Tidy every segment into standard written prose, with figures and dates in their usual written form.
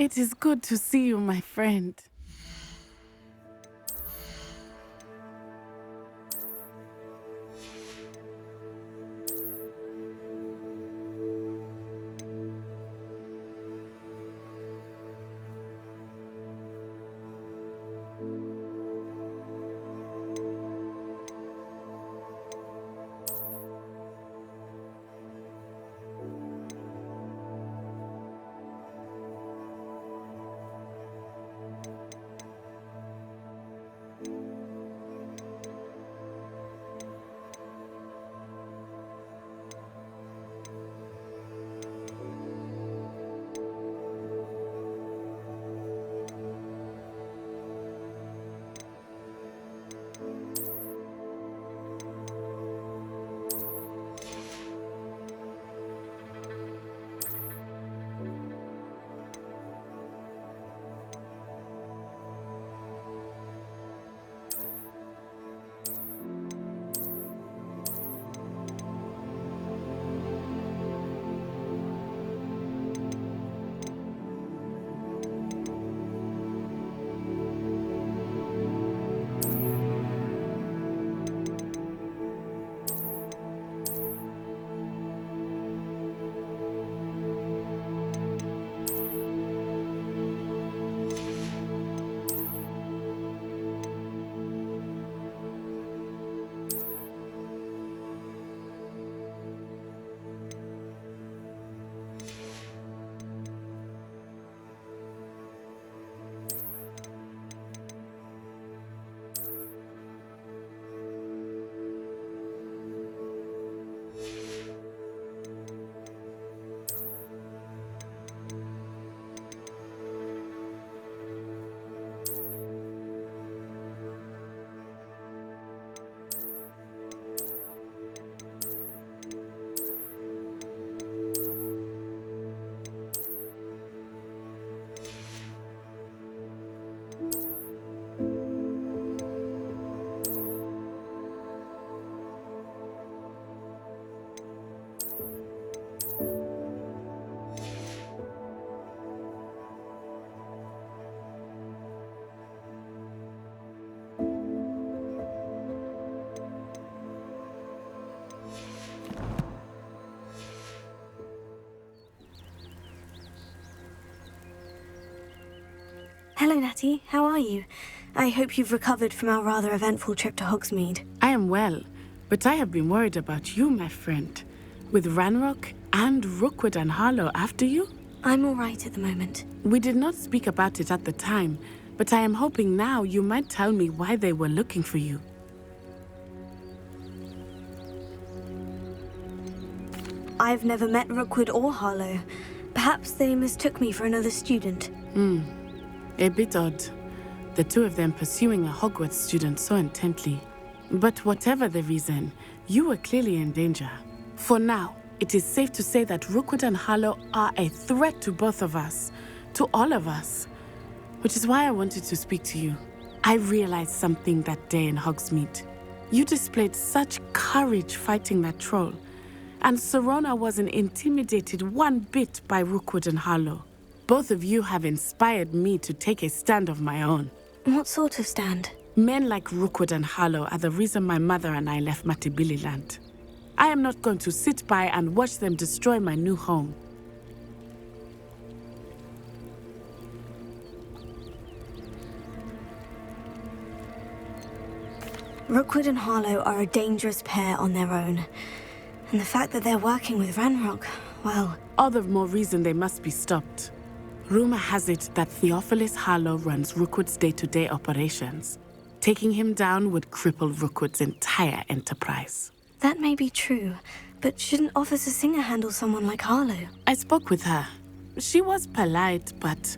It is good to see you, my friend. Hello, Natty. How are you? I hope you've recovered from our rather eventful trip to Hogsmeade. I am well, but I have been worried about you, my friend. With Ranrock and Rookwood and Harlow after you? I'm all right at the moment. We did not speak about it at the time, but I am hoping now you might tell me why they were looking for you. I've never met Rookwood or Harlow. Perhaps they mistook me for another student. A bit odd. The two of them pursuing a Hogwarts student so intently. But whatever the reason, you were clearly in danger. For now, it is safe to say that Rookwood and Harlow are a threat to both of us, to all of us. Which is why I wanted to speak to you. I realized something that day in Hogsmeade. You displayed such courage fighting that troll, and Serona wasn't intimidated one bit by Rookwood and Harlow. Both of you have inspired me to take a stand of my own. What sort of stand? Men like Rookwood and Harlow are the reason my mother and I left Matibili land. I am not going to sit by and watch them destroy my new home. Rookwood and Harlow are a dangerous pair on their own. And the fact that they're working with Ranrock, well... All the more reason they must be stopped. Rumor has it that Theophilus Harlow runs Rookwood's day-to-day operations. Taking him down would cripple Rookwood's entire enterprise. That may be true, but shouldn't Officer Singer handle someone like Harlow? I spoke with her. She was polite, but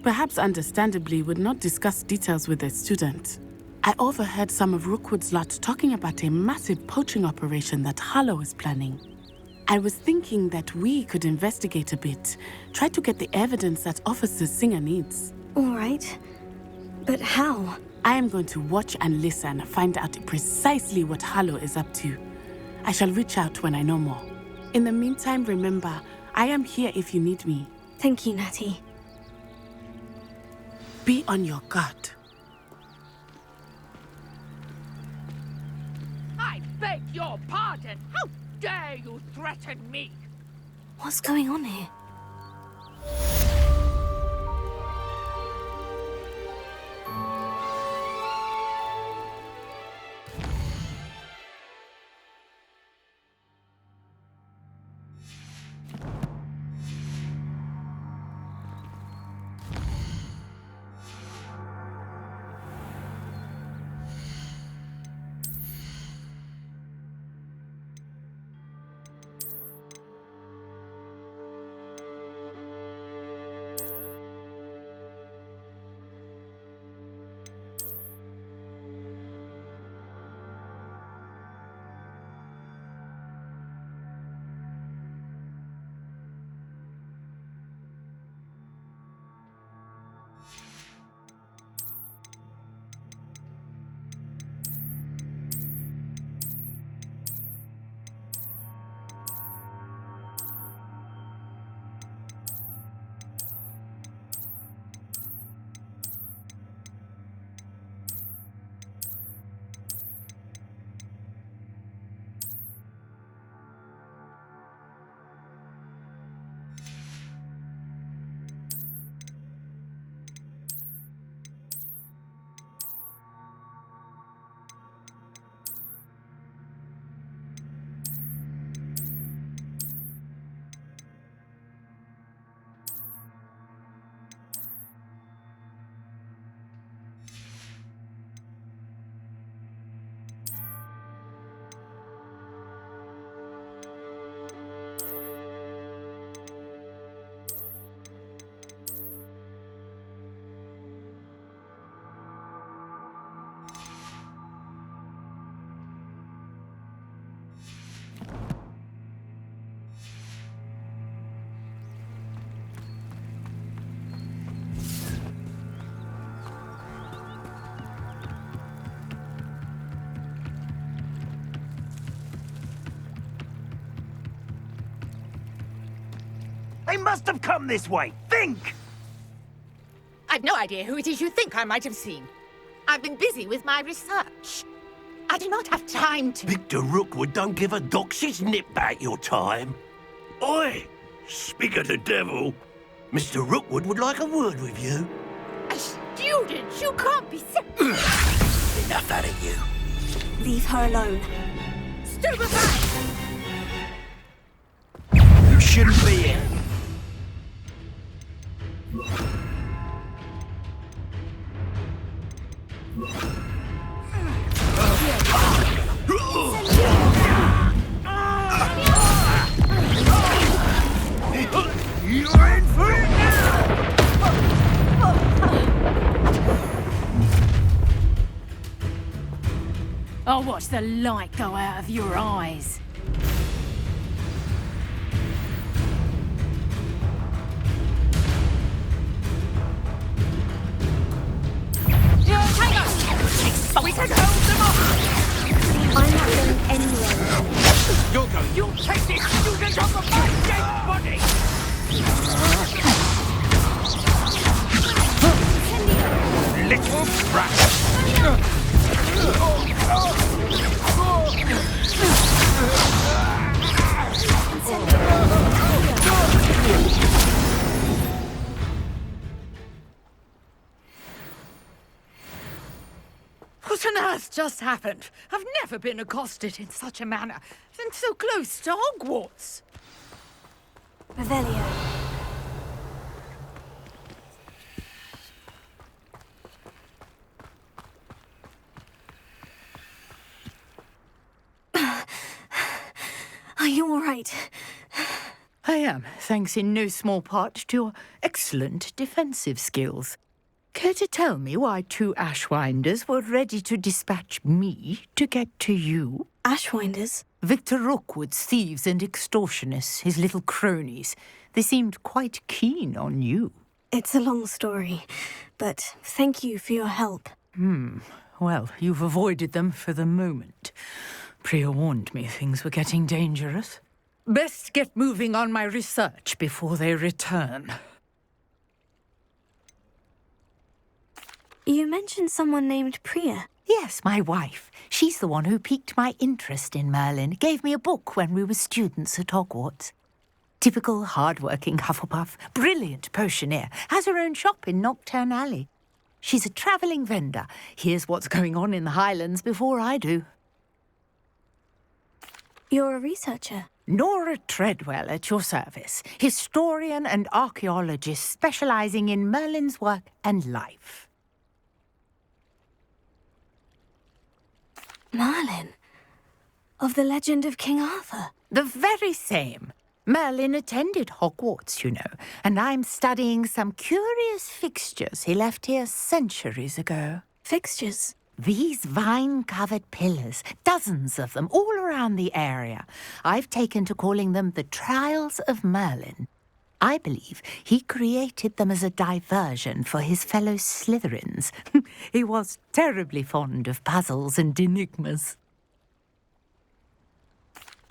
perhaps understandably would not discuss details with a student. I overheard some of Rookwood's lot talking about a massive poaching operation that Harlow is planning. I was thinking that we could investigate a bit, try to get the evidence that Officer Singer needs. All right. But how? I am going to watch and listen, find out precisely what Harlow is up to. I shall reach out when I know more. In the meantime, remember, I am here if you need me. Thank you, Natty. Be on your guard. I beg your pardon. How dare you threaten me? What's going on here? They must have come this way. Think! I've no idea who it is you think I might have seen. I've been busy with my research. I do not have time to... Victor Rookwood don't give a dox's nip back your time. Oi! Speak of the devil. Mr. Rookwood would like a word with you. A student? You can't be so... Enough out of you. Leave her alone. Stupefy! You shouldn't be here. You're in for it now! I'll watch the light go out of your eyes. We can hold them off! I'm not going anywhere. You'll go. You'll take this student off of my dead body! Little brat! What on earth just happened? I've never been accosted in such a manner, and so close to Hogwarts. Revelio. Are you all right? I am, thanks in no small part to your excellent defensive skills. Care to tell me why two Ashwinders were ready to dispatch me to get to you? Ashwinders? Victor Rookwood's thieves and extortionists, his little cronies. They seemed quite keen on you. It's a long story, but thank you for your help. Well, you've avoided them for the moment. Priya warned me things were getting dangerous. Best get moving on my research before they return. You mentioned someone named Priya. Yes, my wife. She's the one who piqued my interest in Merlin. Gave me a book when we were students at Hogwarts. Typical hard-working Hufflepuff, brilliant potioneer, has her own shop in Knockturn Alley. She's a travelling vendor. Hears what's going on in the Highlands before I do. You're a researcher. Nora Treadwell at your service, historian and archaeologist specialising in Merlin's work and life. Merlin? Of the legend of King Arthur? The very same. Merlin attended Hogwarts, you know, and I'm studying some curious fixtures he left here centuries ago. Fixtures? These vine-covered pillars, dozens of them, all around the area. I've taken to calling them the Trials of Merlin. I believe he created them as a diversion for his fellow Slytherins. He was terribly fond of puzzles and enigmas.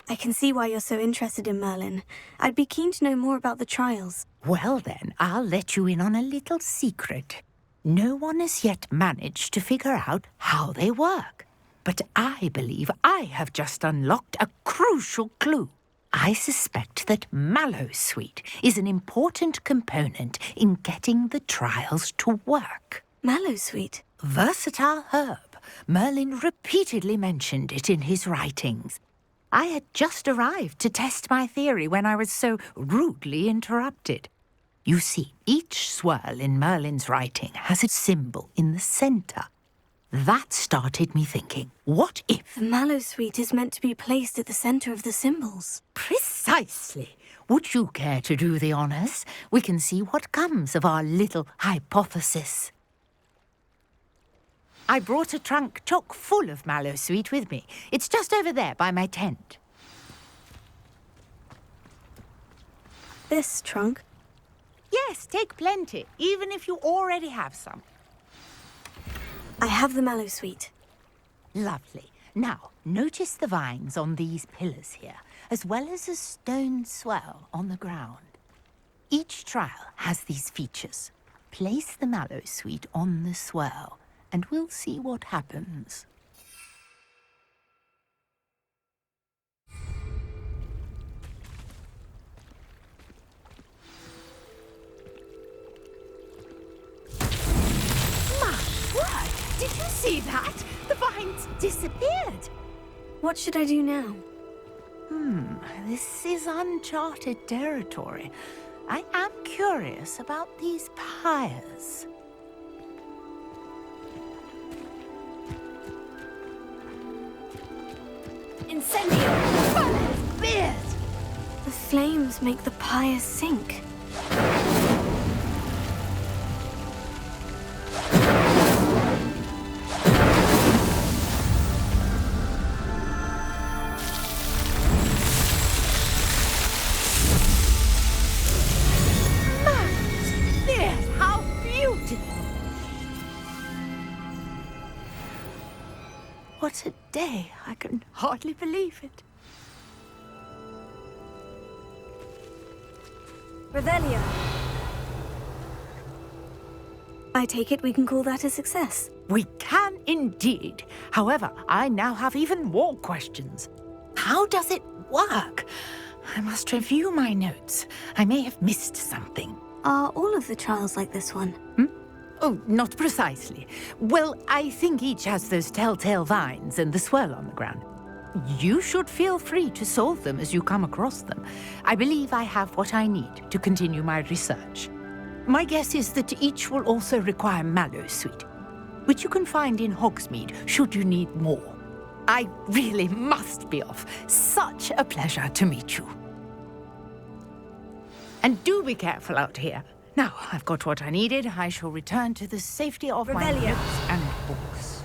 I can see why you're so interested in Merlin. I'd be keen to know more about the trials. Well then, I'll let you in on a little secret. No one has yet managed to figure out how they work. But I believe I have just unlocked a crucial clue. I suspect that Mallowsweet is an important component in getting the trials to work. Mallowsweet? Versatile herb. Merlin repeatedly mentioned it in his writings. I had just arrived to test my theory when I was so rudely interrupted. You see, each swirl in Merlin's writing has a symbol in the centre. That started me thinking, what if... The Mallowsweet is meant to be placed at the centre of the symbols. Precisely. Would you care to do the honours? We can see what comes of our little hypothesis. I brought a trunk chock full of Mallowsweet with me. It's just over there by my tent. This trunk? Yes, take plenty, even if you already have some. I have the Mallowsweet. Lovely. Now, notice the vines on these pillars here, as well as a stone swirl on the ground. Each trial has these features. Place the Mallowsweet on the swirl, and we'll see what happens. My word! Did you see that? The vines disappeared. What should I do now? This is uncharted territory. I am curious about these pyres. Incendio! Beard! The flames make the pyres sink. How beautiful! What a day! I can hardly believe it. Revelio. I take it we can call that a success. We can indeed. However, I now have even more questions. How does it work? I must review my notes. I may have missed something. Are all of the trials like this one? Oh, not precisely. Well, I think each has those telltale vines and the swirl on the ground. You should feel free to solve them as you come across them. I believe I have what I need to continue my research. My guess is that each will also require Mallowsweet, which you can find in Hogsmeade should you need more. I really must be off. Such a pleasure to meet you. And do be careful out here. Now, I've got what I needed. I shall return to the safety of my Revelio. notes and books.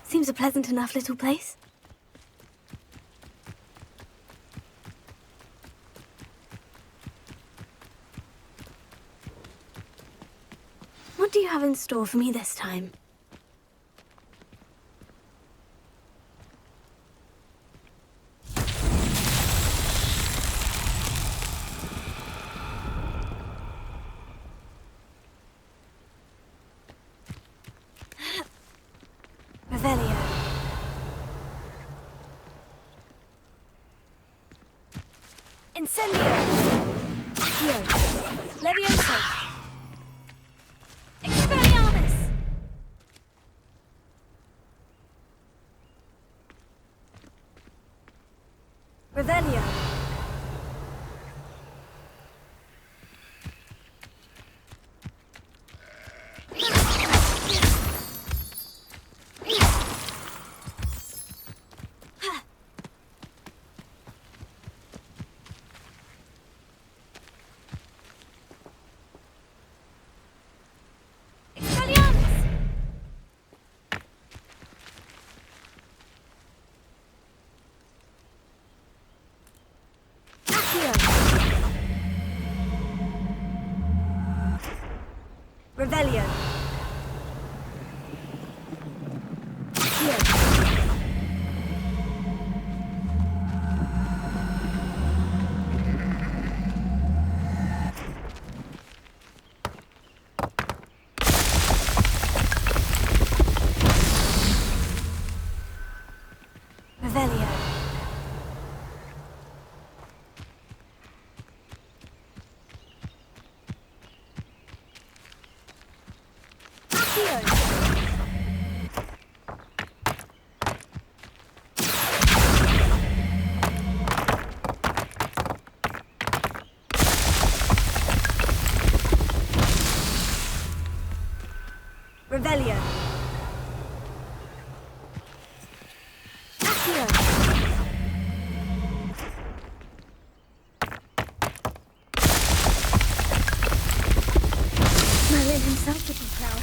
Seems a pleasant enough little place. What do you have in store for me this time? Revelio. Incendio. Accio. Levioso. Expelliarmus. Revelio. Revelio. Accio. Revelio. Revelio. Accio. Merlin himself would be proud.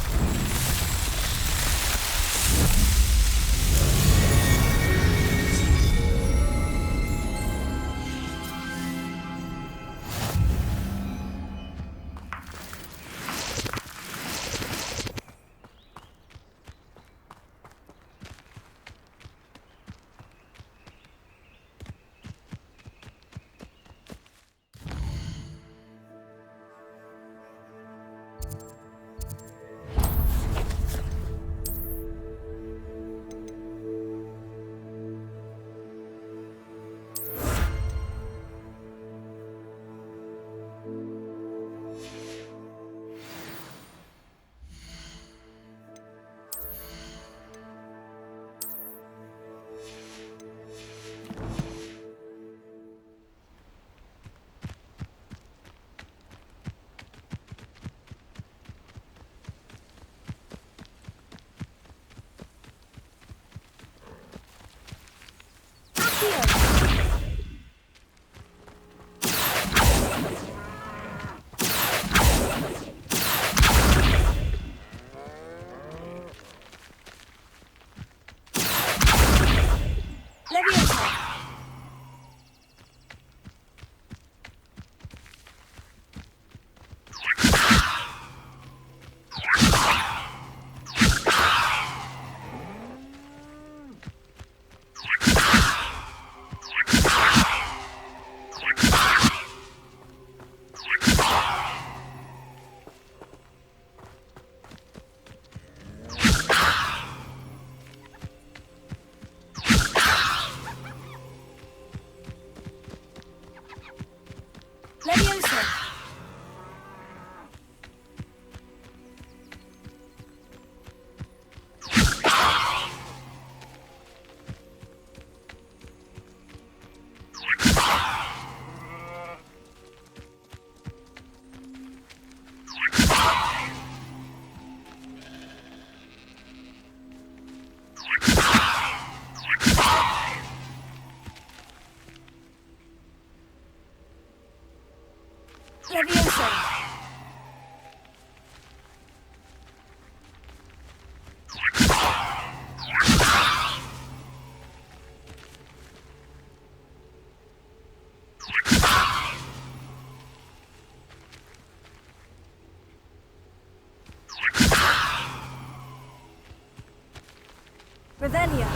Revelio.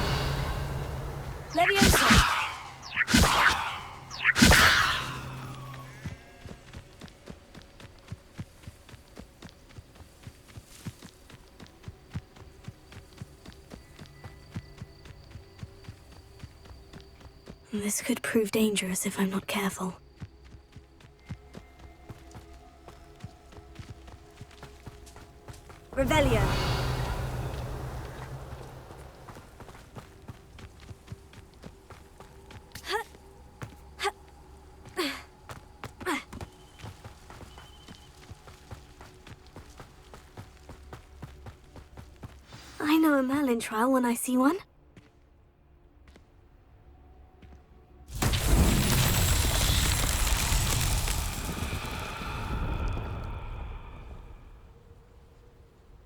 Leviosa. This could prove dangerous if I'm not careful. Revelio. I know a Merlin trial when I see one.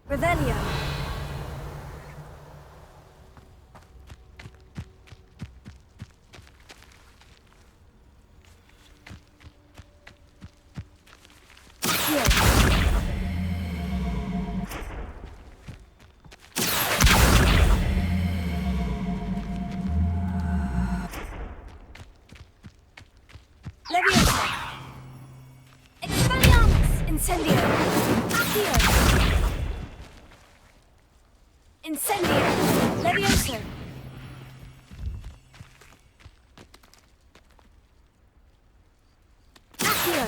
Revelio. Leviosa. Expelliarmus. Incendio. Accio. Incendio. Leviosa. Accio.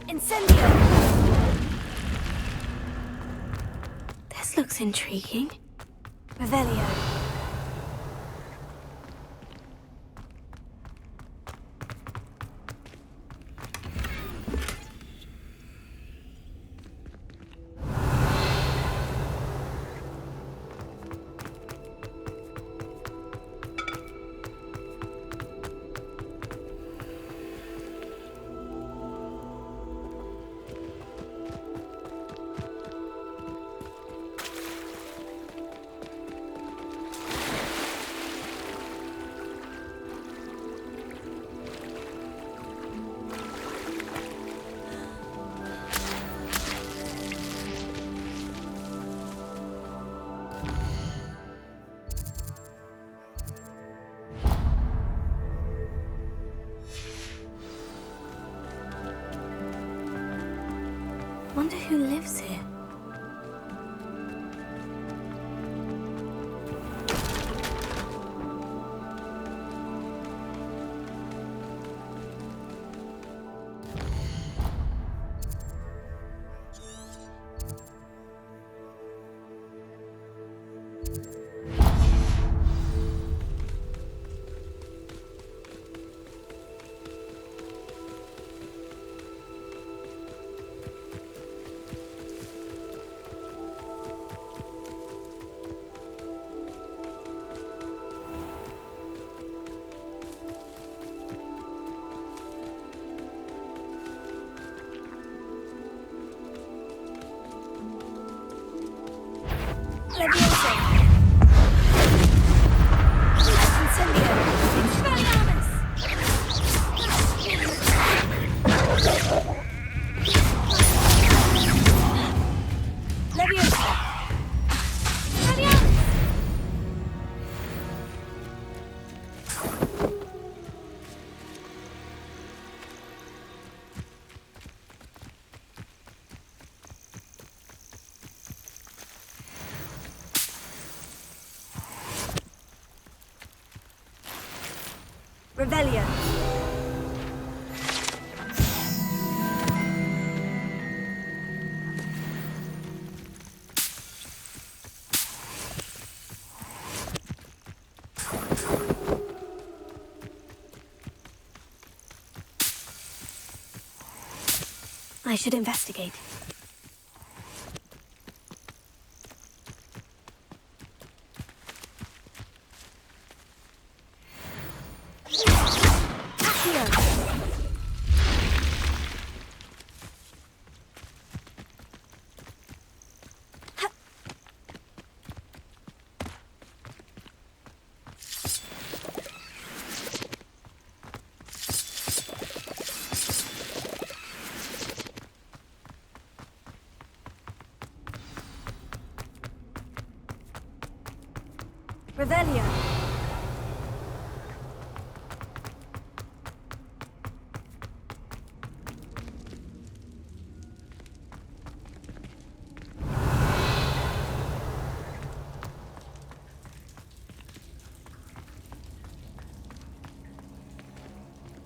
Incendio! This looks intriguing. Revelio. who lives here? Leviosa! Incendio! Expelliarmus! Leviosa! Expelliarmus! Revelio. I should investigate. Revelio.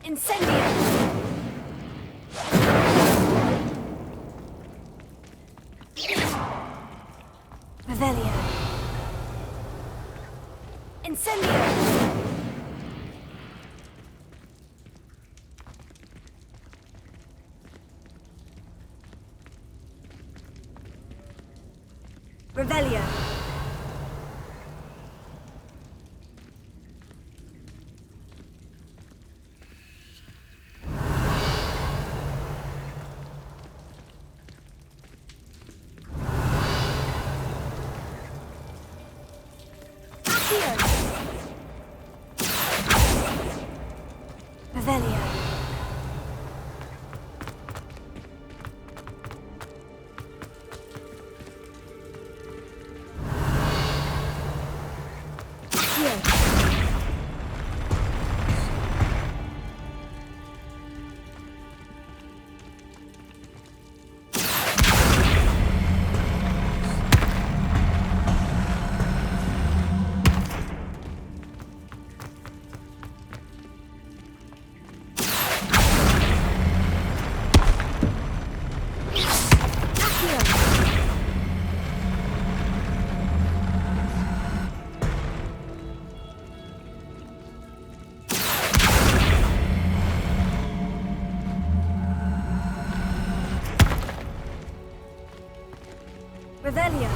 Incendio. Revelio. Incendio! Revelio! Revelio. Here. Revelio.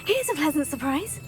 Here's a pleasant surprise.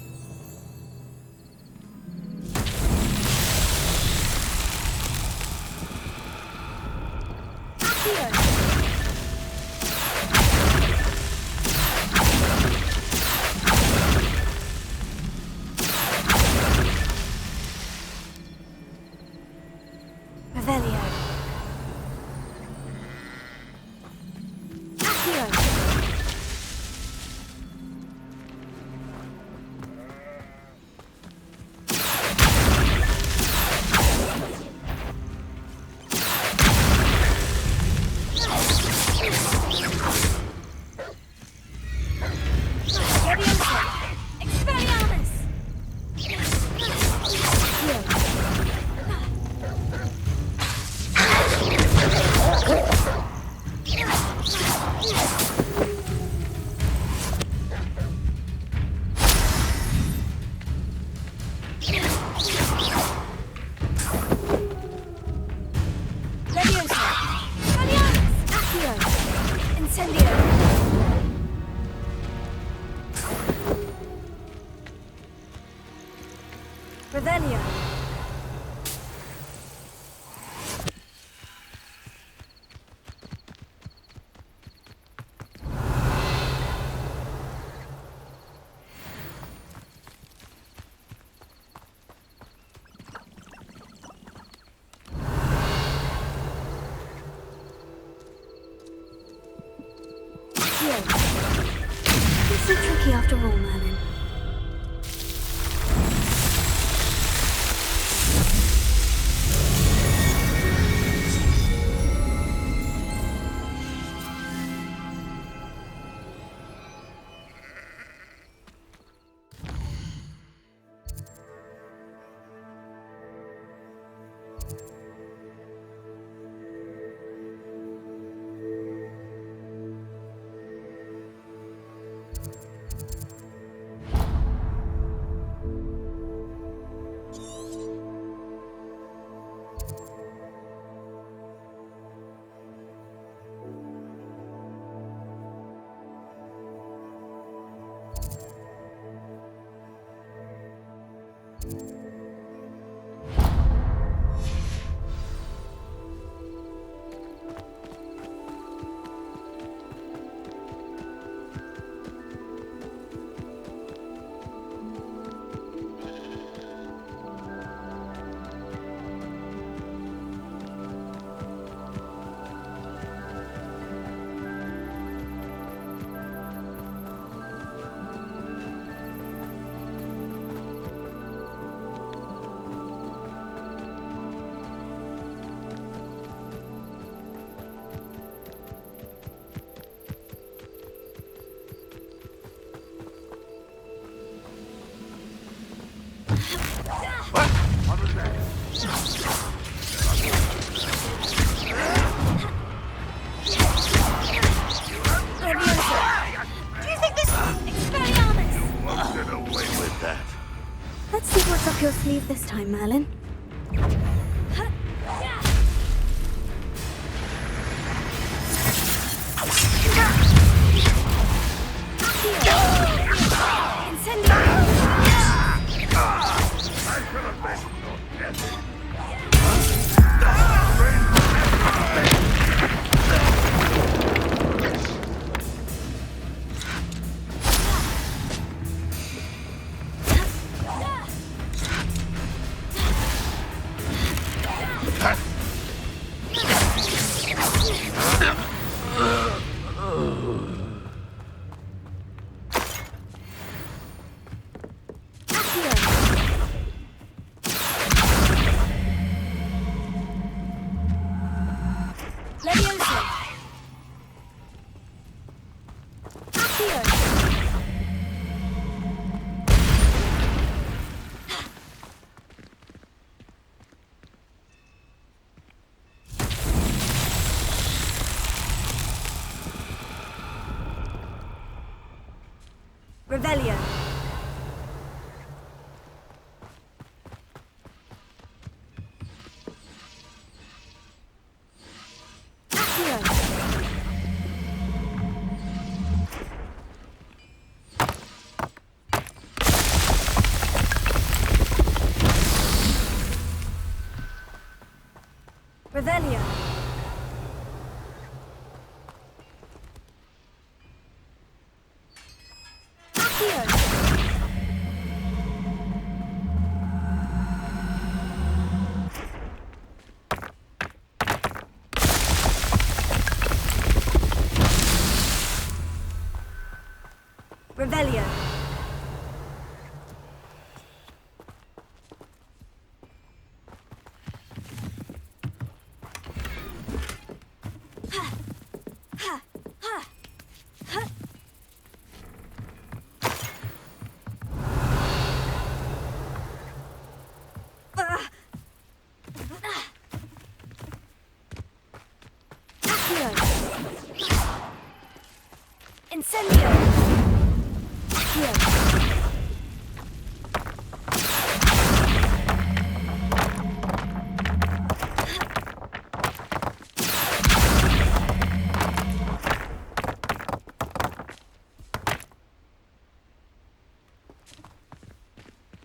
This is tricky after all, Merlin. Your sleeve this time, Merlin. Revelio. Revelio. Accio. Incendio. Accio.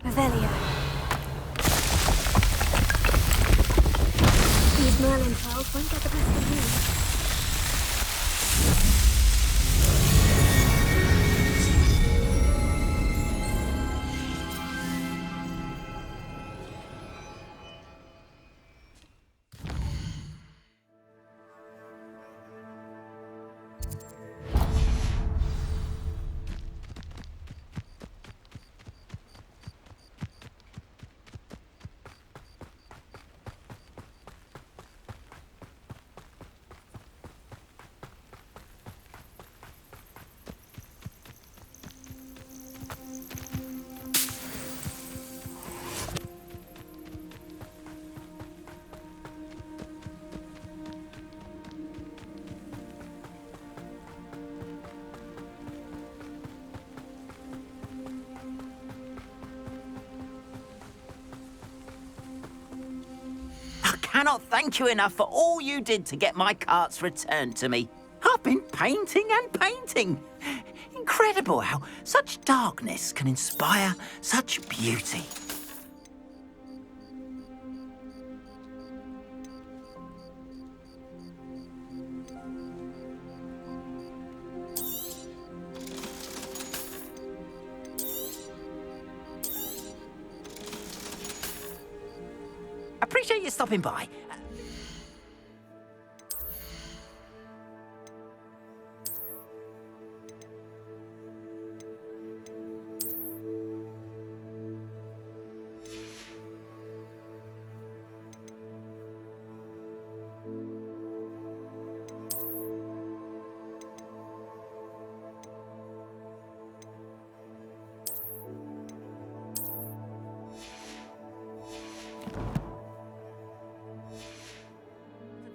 Revelio. These Merlin pearls won't get the best of me. I cannot thank you enough for all you did to get my carts returned to me. I've been painting and painting. Incredible how such darkness can inspire such beauty. Appreciate you stopping by.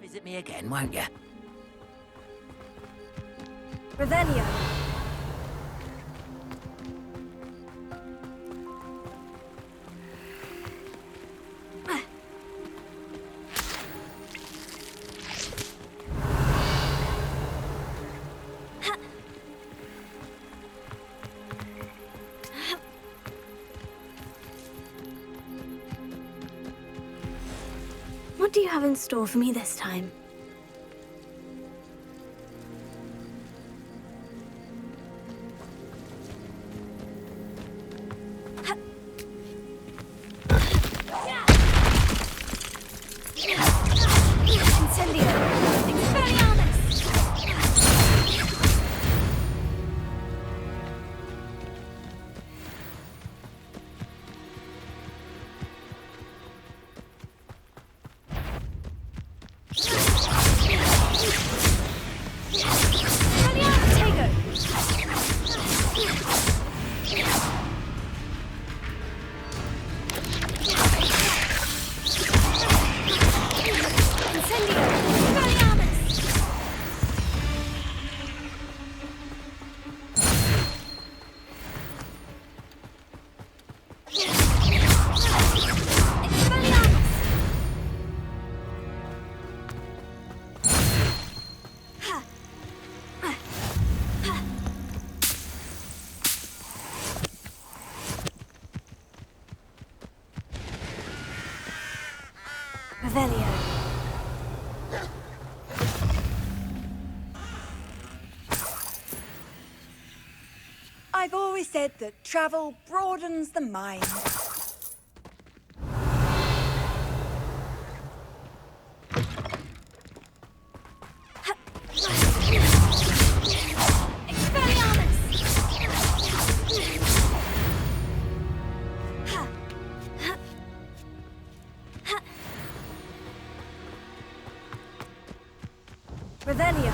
Visit me again, won't you? Revelio. What do you have in store for me this time? Revelio. I've always said that travel broadens the mind. Revelio.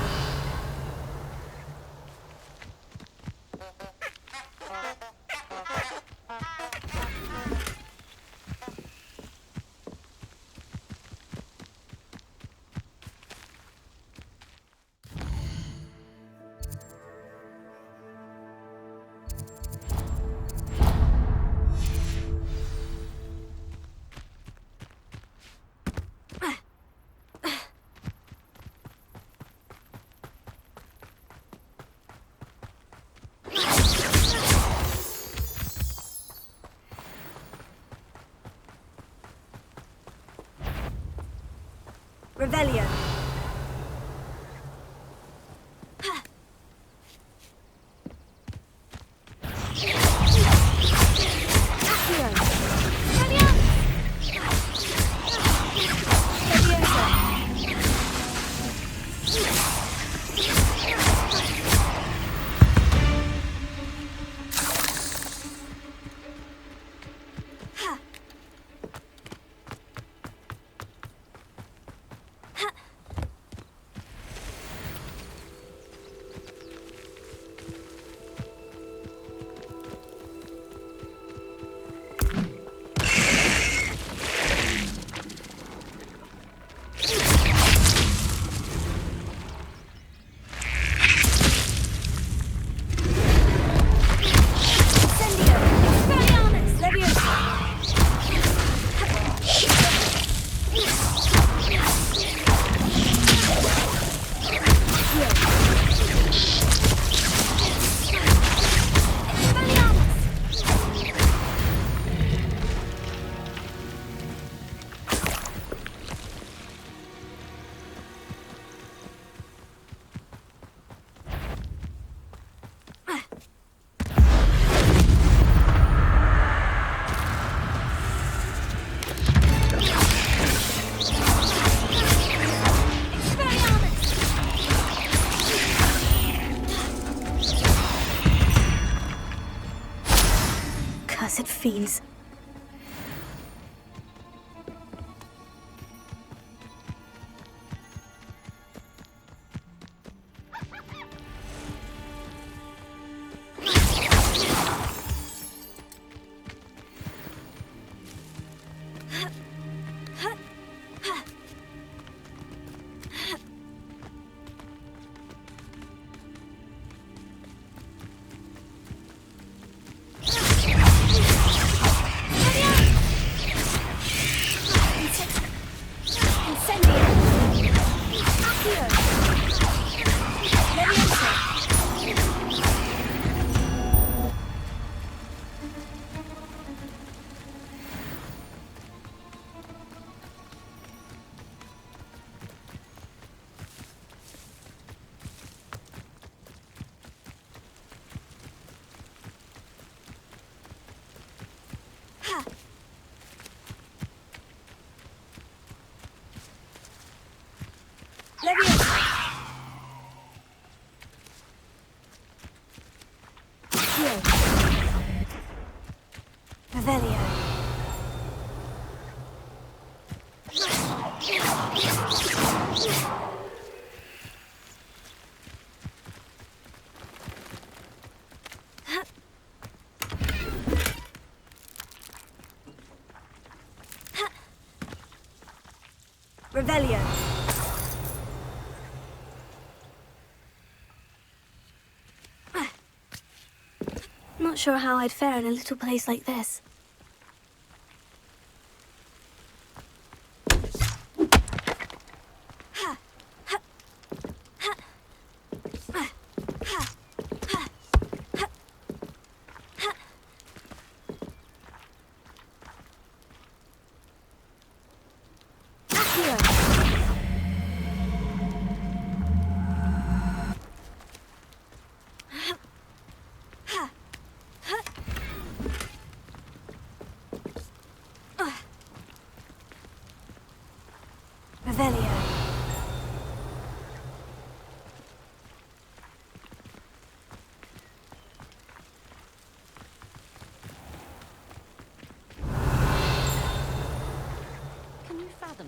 Revelio. Cursed fiends. Revelio. Revelio. Not sure how I'd fare in a little place like this.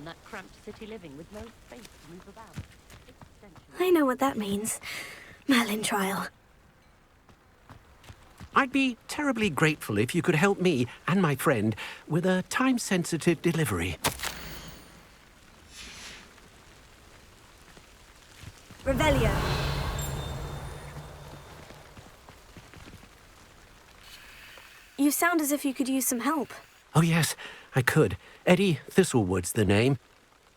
That cramped city living with no space to move about. I know what that means. Merlin trial. I'd be terribly grateful if you could help me and my friend with a time-sensitive delivery. Revelio. You sound as if you could use some help. Oh, yes, I could. Eddie Thistlewood's the name.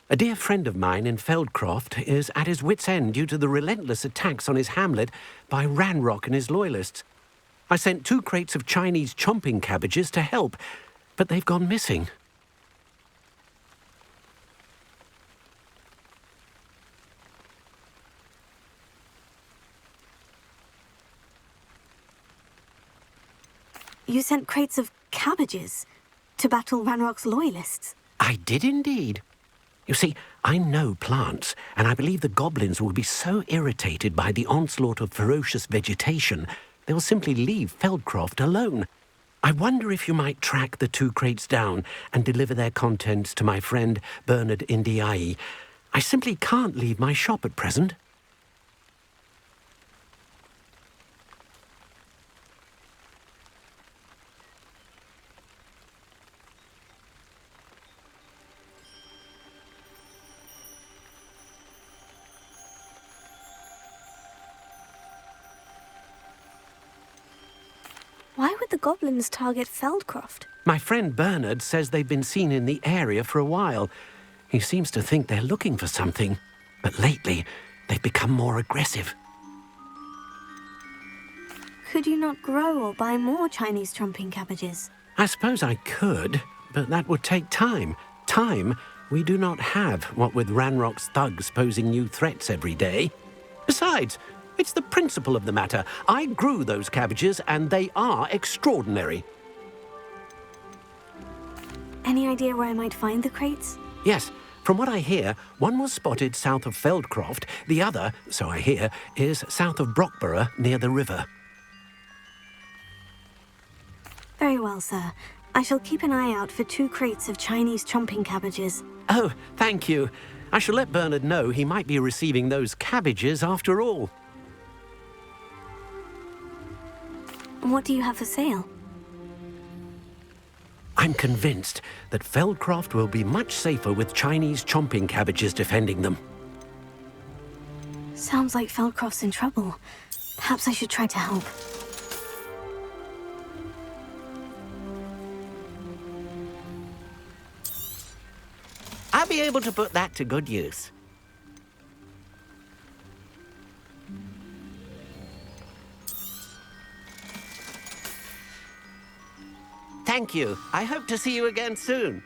A dear friend of mine in Feldcroft is at his wit's end due to the relentless attacks on his hamlet by Ranrock and his loyalists. I sent 2 crates of Chinese chomping cabbages to help, but they've gone missing. You sent crates of cabbages to battle Ranrock's loyalists. I did indeed. You see, I know plants, and I believe the goblins will be so irritated by the onslaught of ferocious vegetation, they will simply leave Feldcroft alone. I wonder if you might track the 2 crates down and deliver their contents to my friend Bernard. I simply can't leave my shop at present. Why would the goblins target Feldcroft? My friend Bernard says they've been seen in the area for a while. He seems to think they're looking for something, but lately they've become more aggressive. Could you not grow or buy more Chinese trumping cabbages? I suppose I could, but that would take time. Time we do not have, what with Ranrock's thugs posing new threats every day. Besides, it's the principle of the matter. I grew those cabbages, and they are extraordinary. Any idea where I might find the crates? Yes, from what I hear, one was spotted south of Feldcroft. The other, so I hear, is south of Brockborough, near the river. Very well, sir. I shall keep an eye out for 2 crates of Chinese trumping cabbages. Oh, thank you. I shall let Bernard know he might be receiving those cabbages after all. What do you have for sale? I'm convinced that Feldcroft will be much safer with Chinese chomping cabbages defending them. Sounds like Feldcroft's in trouble. Perhaps I should try to help. I'll be able to put that to good use. Thank you. I hope to see you again soon.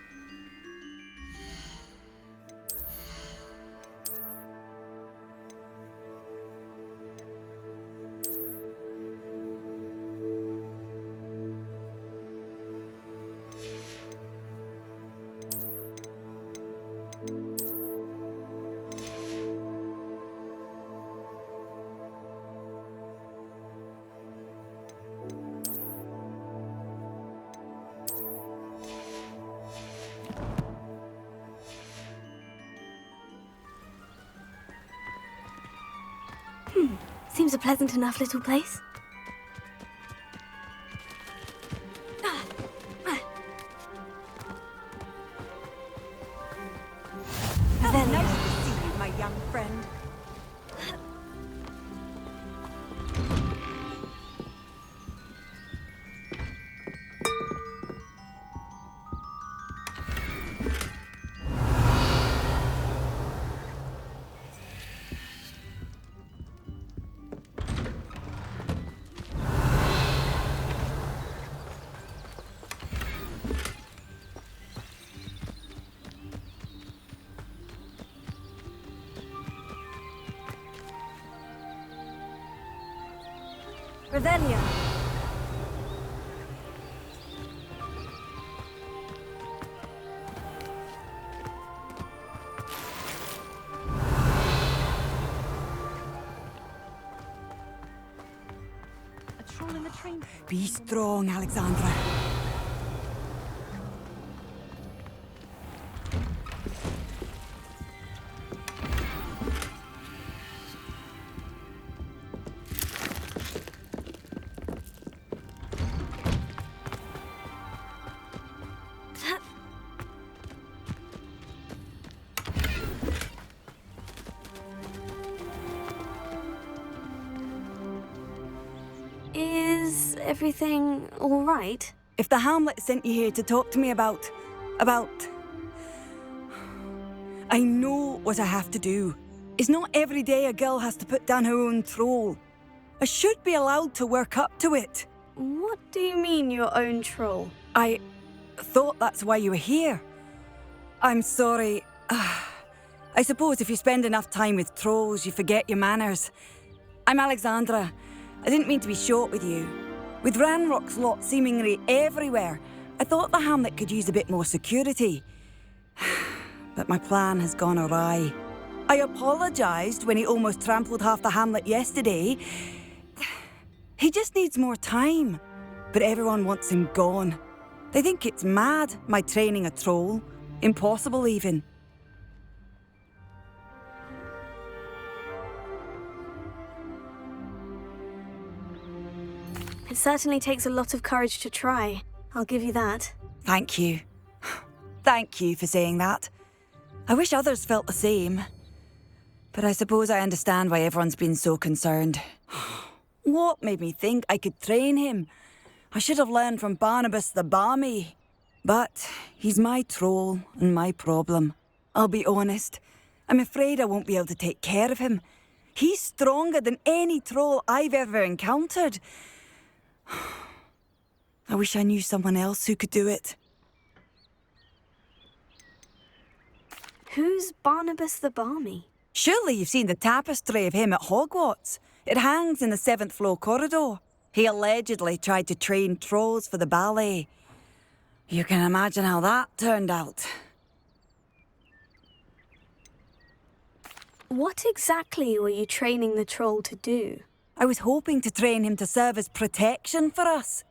Seems a pleasant enough little place. Nice to see you, my young friend. Revelia. A troll in the train. Be strong, Alexandra. Is everything all right? If the Hamlet sent you here to talk to me about... I know what I have to do. It's not every day a girl has to put down her own troll. I should be allowed to work up to it. What do you mean, your own troll? I thought that's why you were here. I'm sorry. I suppose if you spend enough time with trolls, you forget your manners. I'm Alexandra. I didn't mean to be short with you. With Ranrock's lot seemingly everywhere, I thought the hamlet could use a bit more security. But my plan has gone awry. I apologised when he almost trampled half the hamlet yesterday. He just needs more time. But everyone wants him gone. They think it's mad, my training a troll. Impossible, even. It certainly takes a lot of courage to try. I'll give you that. Thank you. Thank you for saying that. I wish others felt the same. But I suppose I understand why everyone's been so concerned. What made me think I could train him? I should have learned from Barnabas the Barmy. But he's my troll and my problem. I'll be honest. I'm afraid I won't be able to take care of him. He's stronger than any troll I've ever encountered. I wish I knew someone else who could do it. Who's Barnabas the Barmy? Surely you've seen the tapestry of him at Hogwarts. It hangs in the 7th floor corridor. He allegedly tried to train trolls for the ballet. You can imagine how that turned out. What exactly were you training the troll to do? I was hoping to train him to serve as protection for us.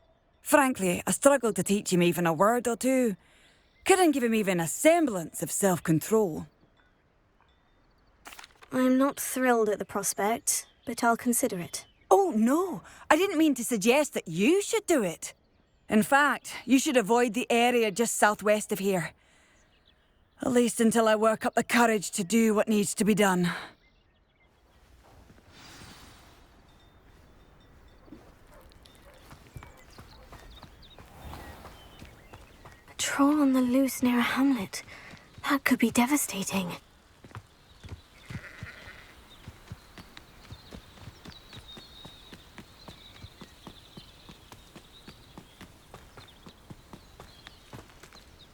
Frankly, I struggled to teach him even a word or two. Couldn't give him even a semblance of self-control. I'm not thrilled at the prospect, but I'll consider it. Oh, no. I didn't mean to suggest that you should do it. In fact, you should avoid the area just southwest of here. At least until I work up the courage to do what needs to be done. A troll on the loose near a hamlet. That could be devastating.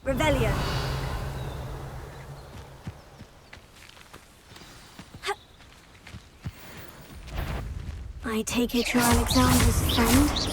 Revelio. I take it you're Alexander's friend?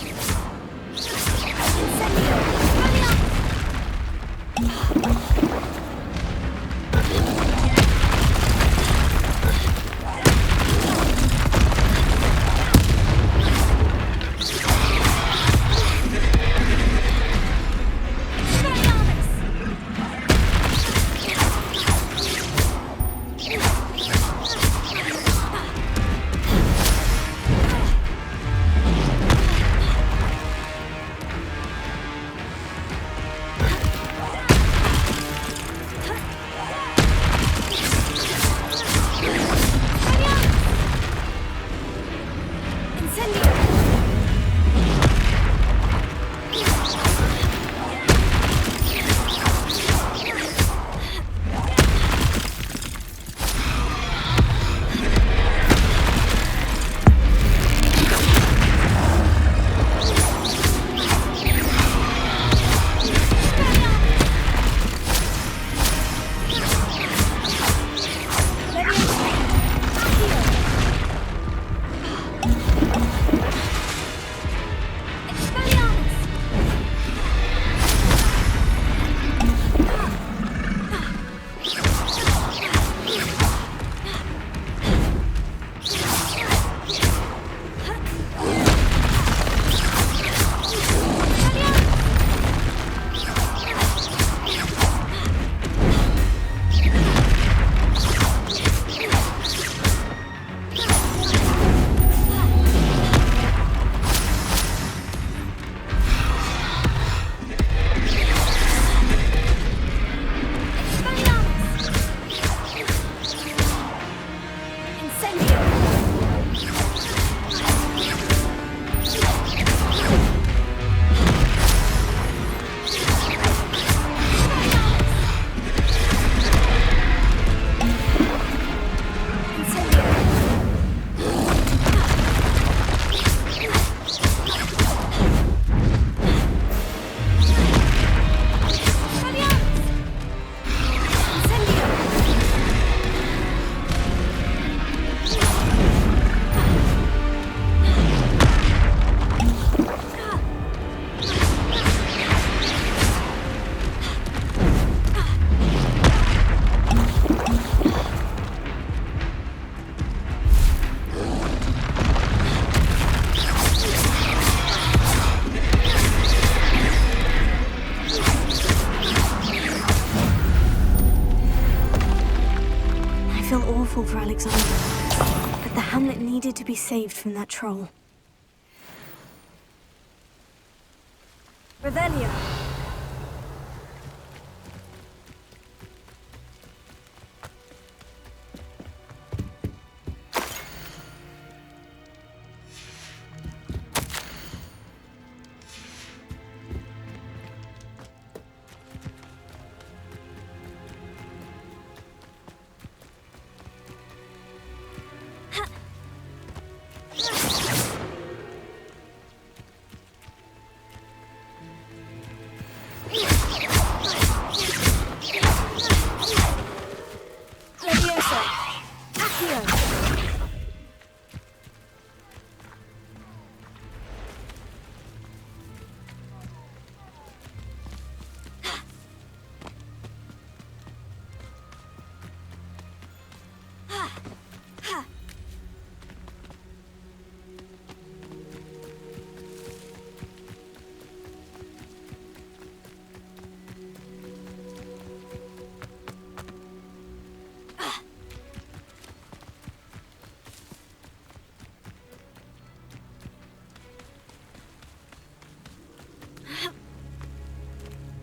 awful for Alexandra, but the hamlet needed to be saved from that troll. Revelio.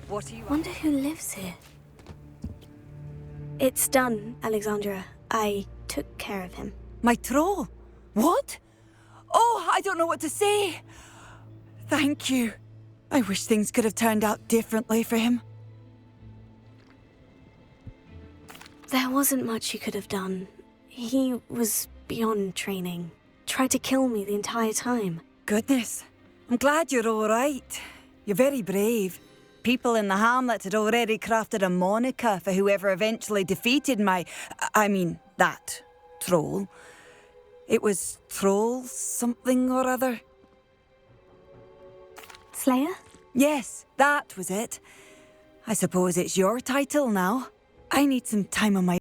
What are you... Wonder who lives here. It's done, Alexandra. I took care of him. My troll? What? Oh, I don't know what to say. Thank you. I wish things could have turned out differently for him. There wasn't much you could have done. He was beyond training. Tried to kill me the entire time. Goodness. I'm glad you're all right. You're very brave. People in the hamlet had already crafted a moniker for whoever eventually defeated that troll. It was Troll something or other. Slayer? Yes, that was it. I suppose it's your title now. I need some time on my